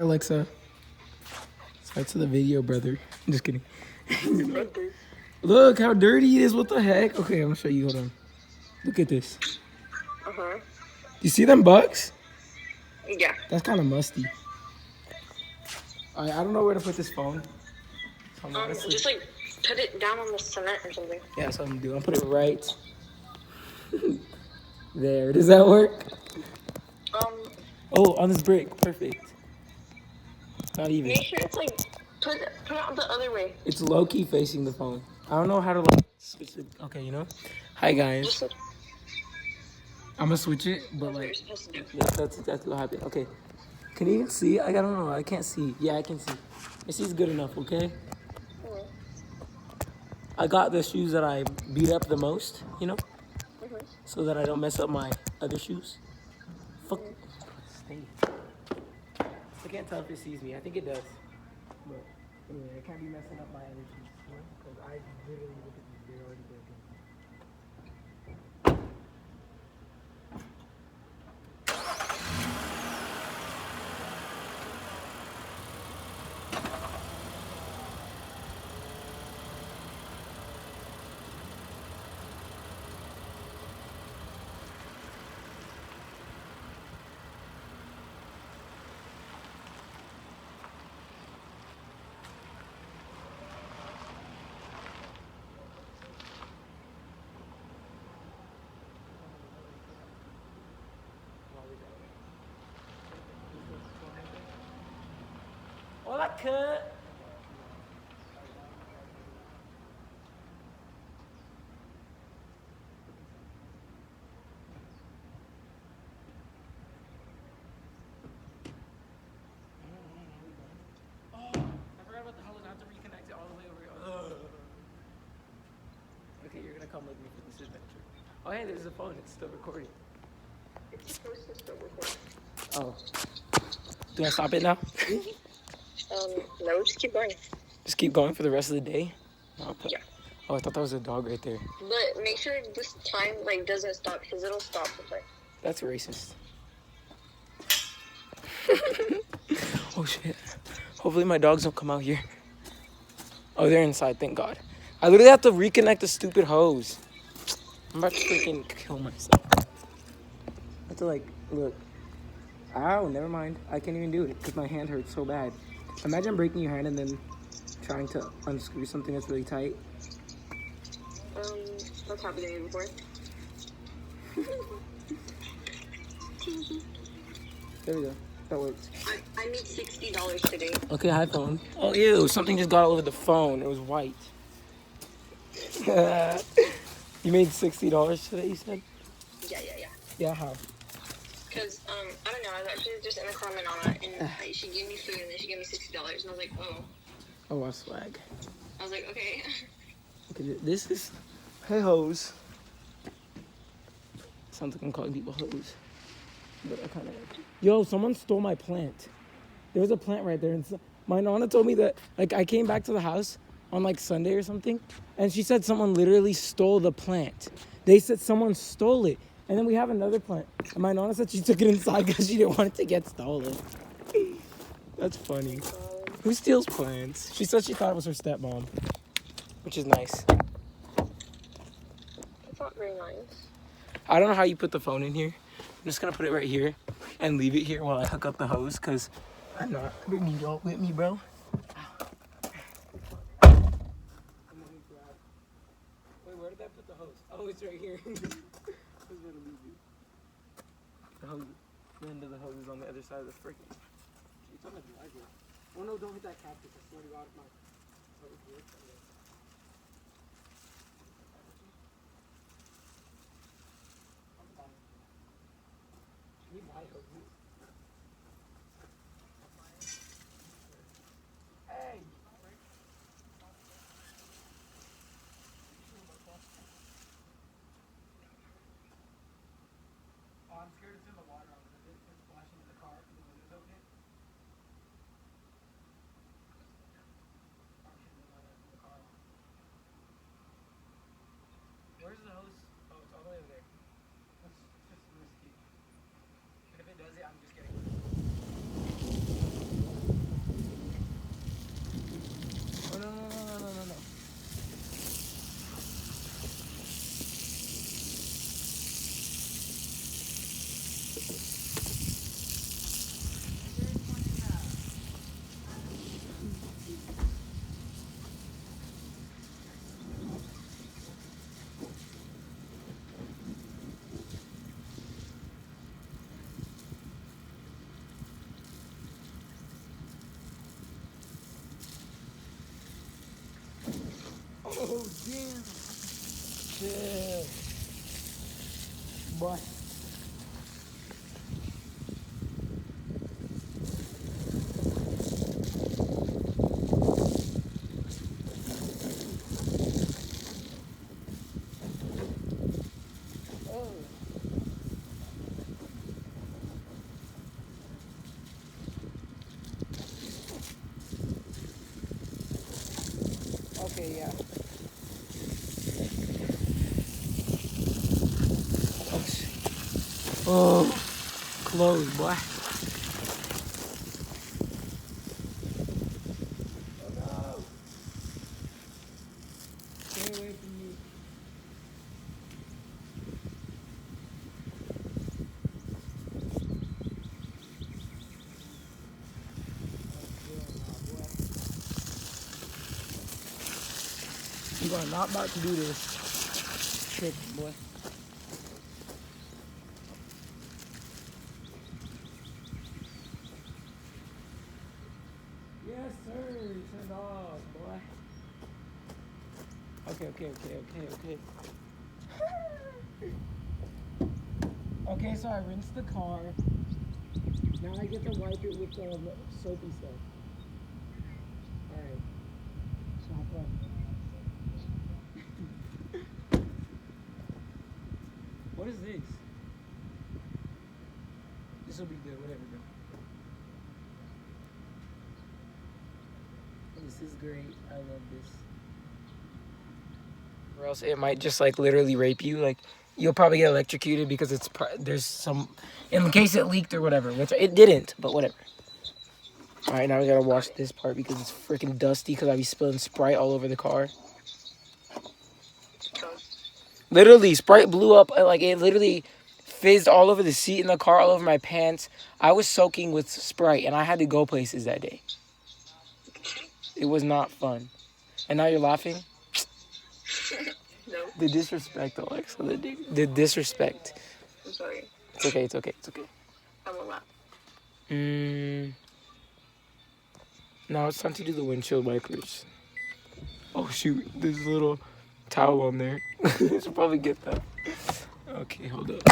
Alexa, start to the video, brother. I'm just kidding. Look how dirty it is. What the heck? Okay, I'm gonna show you. Hold on. Look at this. You see them bugs? Yeah. That's kind of musty. I don't know where to put this phone. So I'm honestly, Just like put it down on the cement or something. yeah, that's what I'm gonna do. I'll put it right there. Does that work? Oh, on this brick. Perfect. Not even. Make sure it's like put it on the other way. It's low key facing the phone. I don't know how to like switch it. Okay, you know. Hi guys. Just like I'm gonna switch it, but what you're like, supposed to do. yeah, that's exactly what happened. Okay. Can you even see? I don't know. I can't see. Yeah, I can see. It sees good enough, okay? I got the shoes that I beat up the most, you know? So that I don't mess up my other shoes. Fuck. Stay. I can't tell if it sees me. I think it does. But anyway, I can't be messing up my other shoes, you know? Because I literally look at these. They're already broken. Hola, cut. I forgot about the hose. I have to reconnect it all the way over here. Okay, you're gonna come with me for this adventure. Oh, hey, there's a phone. It's still recording. It's supposed to still record. Oh. Do I stop it now? No, just keep going. Just keep going for the rest of the day? Yeah. Oh, I thought that was a dog right there. But make sure this time like doesn't stop because it'll stop the play. That's racist. Oh, shit. Hopefully my dogs don't come out here. Oh, they're inside, thank God. I literally have to reconnect the stupid hose. I'm about to freaking kill myself. I have to, like, look. Ow, never mind. I can't even do it because my hand hurts so bad. Imagine breaking your hand and then trying to unscrew something that's really tight. That's happened to me before. There we go. That worked. I made $60 today. Okay, hi phone. Oh, ew, something just got all over the phone. It was white. You made $60 today, you said? Yeah. Yeah, how? Because, I don't know, I was actually just in a car with Nana, and she gave me food, and then she gave me $60, and I was like, oh. Oh, I swag. I was like, okay. Okay, this is... Hey, hose. Sounds like I'm calling people hose. But I kind of... Yo, someone stole my plant. There was a plant right there, and my Nana told me that, like, I came back to the house on, like, Sunday or something, and she said someone literally stole the plant. They said someone stole it. And then we have another plant. And my Nana said she took it inside because she didn't want it to get stolen. That's funny. Who steals plants? She said she thought it was her stepmom, which is nice. It's not very nice. I don't know how you put the phone in here. I'm just going to put it right here and leave it here while I hook up the hose because I'm not bringing y'all with me, bro. Wait, where did I put the hose? Oh, it's right here. The hose, the end of the hose is on the other side of the freaking. It's on the driveway. Oh no, don't hit that cactus. I swear to God, my. Can you buy hoses? Hey! Oh, I'm scared it's in the water. I'm gonna just splash into the car because the window's open. Where's the hose? Oh, it's all the way over there. That's just risky. But if it does it, I'm Oh, damn. Chill. Boy. Oh. Okay, yeah. Oh, close, boy. Oh no! Stay away from me. You are not about to do this trick, boy. Yes, sir. Turn off, boy. Okay. Okay, so I rinsed the car. Now I get to wipe it with soapy stuff. Alright. So have fun. What is this? This will be good, whatever, bro. This is great. I love this. Or else it might just like literally rape you. Like you'll probably get electrocuted because there's some in case it leaked or whatever. Which it didn't, but whatever. All right, now we gotta wash this part because it's freaking dusty because I be spilling Sprite all over the car. Literally, Sprite blew up. Like it literally fizzed all over the seat in the car, all over my pants. I was soaking with Sprite and I had to go places that day. It was not fun. And now you're laughing? No, The disrespect, Alexa. The disrespect. I'm sorry. It's okay. I won't laugh. Now it's time to do the windshield wipers. Oh shoot, there's a little towel on there. I should probably get that. Okay, hold up.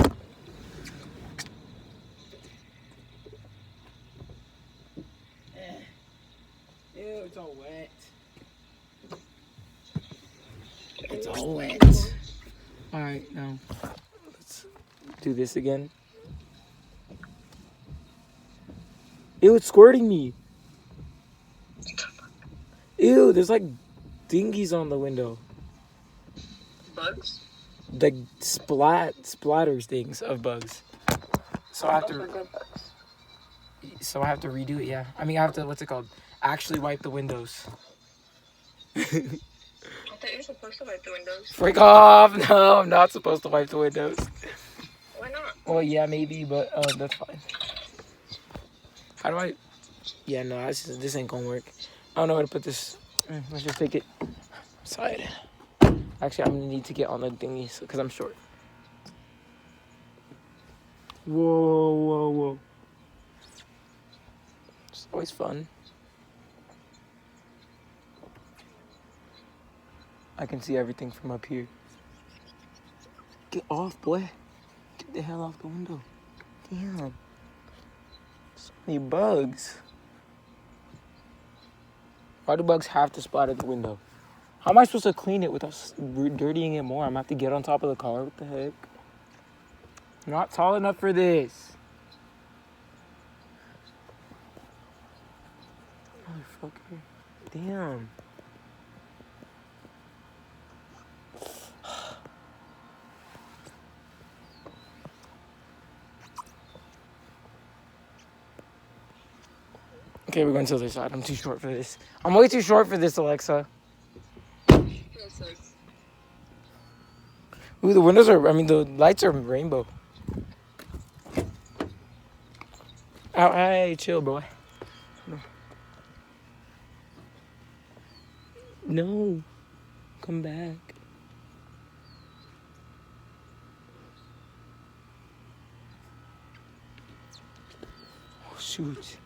Ew, it's all wet. It's all wet. Alright, now let's do this again. Ew, it's squirting me. Ew, there's like dinghies on the window. Bugs? Like splatters things of bugs. So I have Those are to good bugs. redo it, yeah. I mean I have to what's it called? Actually wipe the windows. I thought you were supposed to wipe the windows. Freak off! No, I'm not supposed to wipe the windows. Why not? Well yeah, maybe, but that's fine. How do I Yeah, no, this ain't gonna work. I don't know where to put this. Let's just take it outside. Actually, I'm gonna need to get on the thingy because I'm short. Whoa. It's always fun. I can see everything from up here. Get off, boy. Get the hell off the window. Damn. So many bugs. Why do bugs have to splatter the window? How am I supposed to clean it without dirtying it more? I'm gonna have to get on top of the car. What the heck? I'm not tall enough for this. Motherfucker. Damn. Okay, we're going to the other side. I'm too short for this. I'm way too short for this, Alexa. That sucks. Ooh, the lights are rainbow. Ow, hey, chill, boy. No. Come back. Oh, shoot.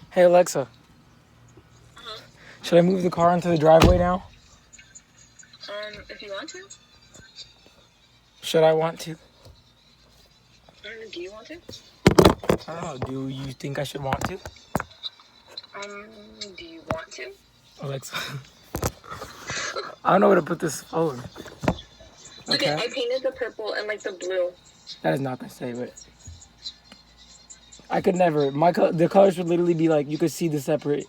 Hey Alexa, Uh-huh. should I move the car into the driveway now? If you want to. Should I want to? Do you want to? I don't know. Do you think I should want to? Do you want to? Alexa. I don't know where to put this phone. Look Okay. at, I painted the purple and like the blue. That is not gonna save it. I could never. The colors would literally be like you could see the separate.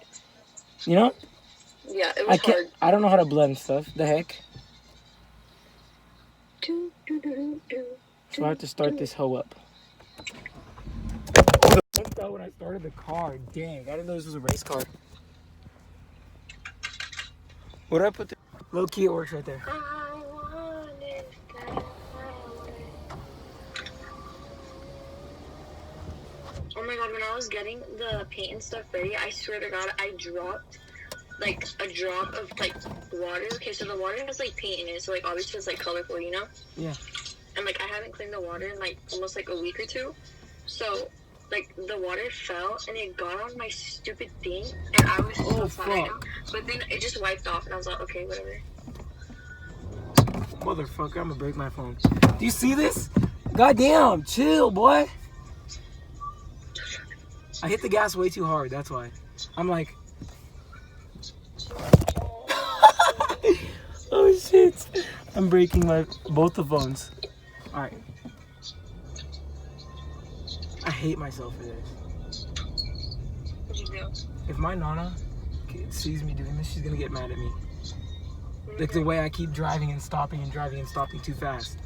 You know? Yeah, it was hard. I don't know how to blend stuff. The heck. So I have to start this hoe up. Oh, the phone fell when I started the car. Dang, I didn't know this was a race car. What did I put there? Low key, it works right there. Oh my god, when I was getting the paint and stuff ready, I swear to god, I dropped like a drop of like water. Okay, so the water has like paint in it, so like obviously it's like colorful, you know? Yeah. And like I haven't cleaned the water in like almost like a week or two. So like the water fell and it got on my stupid thing and I was so sad right now. But then it just wiped off and I was like, okay, whatever. Motherfucker, I'm gonna break my phone. Do you see this? Goddamn, chill, boy. I hit the gas way too hard, that's why. I'm like... Oh shit. I'm breaking both the phones. Alright. I hate myself for this. What'd you do? If my Nana sees me doing this, she's gonna get mad at me. Like the way I keep driving and stopping and driving and stopping too fast.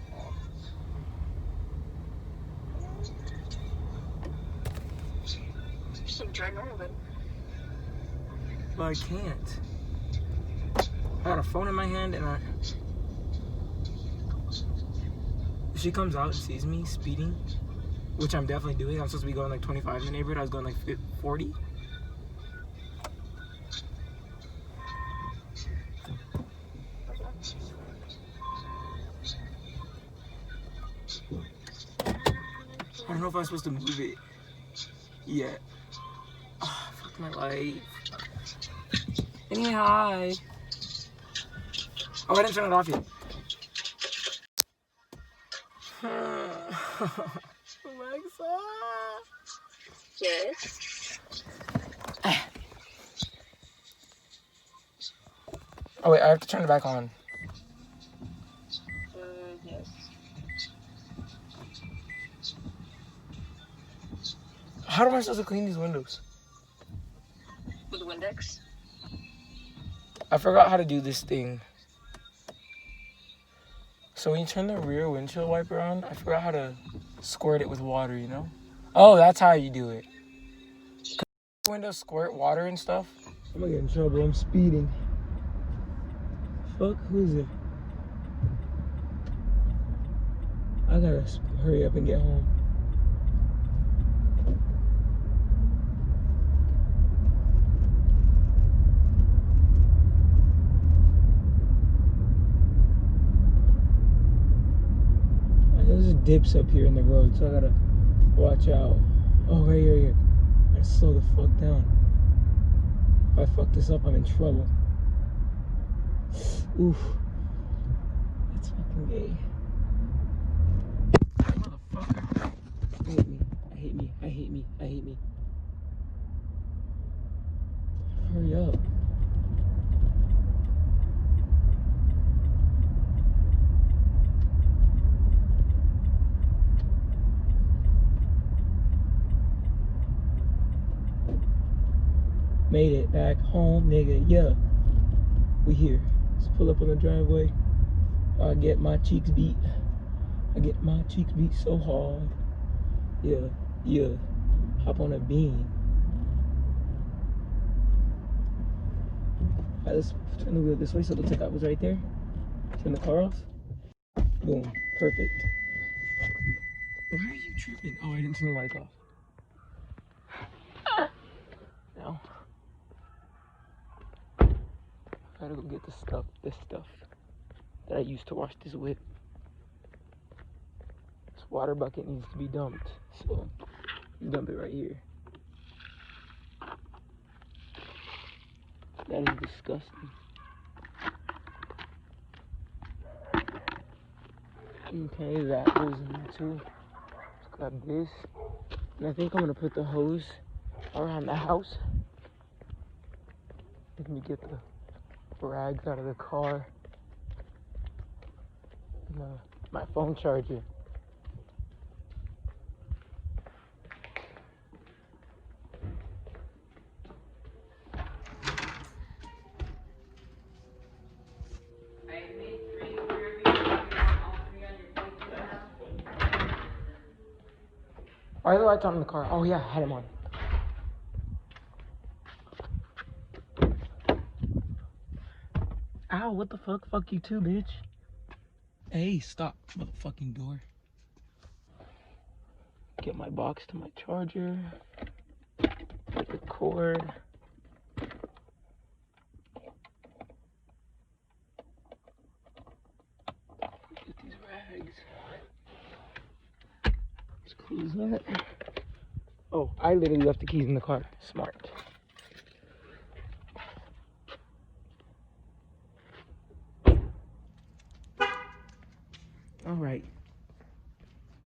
Just like drive normal then. But I can't. I got a phone in my hand and if she comes out and sees me speeding, which I'm definitely doing, I'm supposed to be going like 25 in the neighborhood, I was going like 40. I don't know if I'm supposed to move it yet. Oh, fuck my life. Anyway, hi. Oh, I didn't turn it off yet. Alexa. Yes. Oh wait, I have to turn it back on. Yes. How am I supposed to clean these windows? With Windex? I forgot how to do this thing. So when you turn the rear windshield wiper on, I forgot how to squirt it with water, you know? Oh, that's how you do it. Windows squirt water and stuff. I'm gonna get in trouble. I'm speeding. Fuck, who is it? I gotta hurry up and get home. There's dips up here in the road, so I gotta watch out. Oh, right here. I gotta slow the fuck down. If I fuck this up, I'm in trouble. Oof. That's fucking gay. Motherfucker. I hate me. I hate me. I hate me. I hate me. Hurry up. Made it back home, nigga. Yeah. We here. Let's pull up on the driveway. I get my cheeks beat. I get my cheeks beat so hard. Yeah. Yeah. Hop on a beam. Alright, let's turn the wheel this way so the takeout was right there. Turn the car off. Boom. Perfect. Why are you tripping? Oh, I didn't turn the lights off. Now. I gotta go get this stuff that I used to wash this with. This water bucket needs to be dumped, so dump it right here. That is disgusting. Okay, that goes in there too. Let's grab this. And I think I'm gonna put the hose around the house. Let me get the rags out of the car. And, my phone charger. Why are the lights on in the car? Oh yeah, I had them on. Ow, what the fuck? Fuck you too, bitch. Hey, stop, motherfucking door. Get my box to my charger. Get the cord. Get these rags. Let's close that. Oh, I literally left the keys in the car. Smart. All right.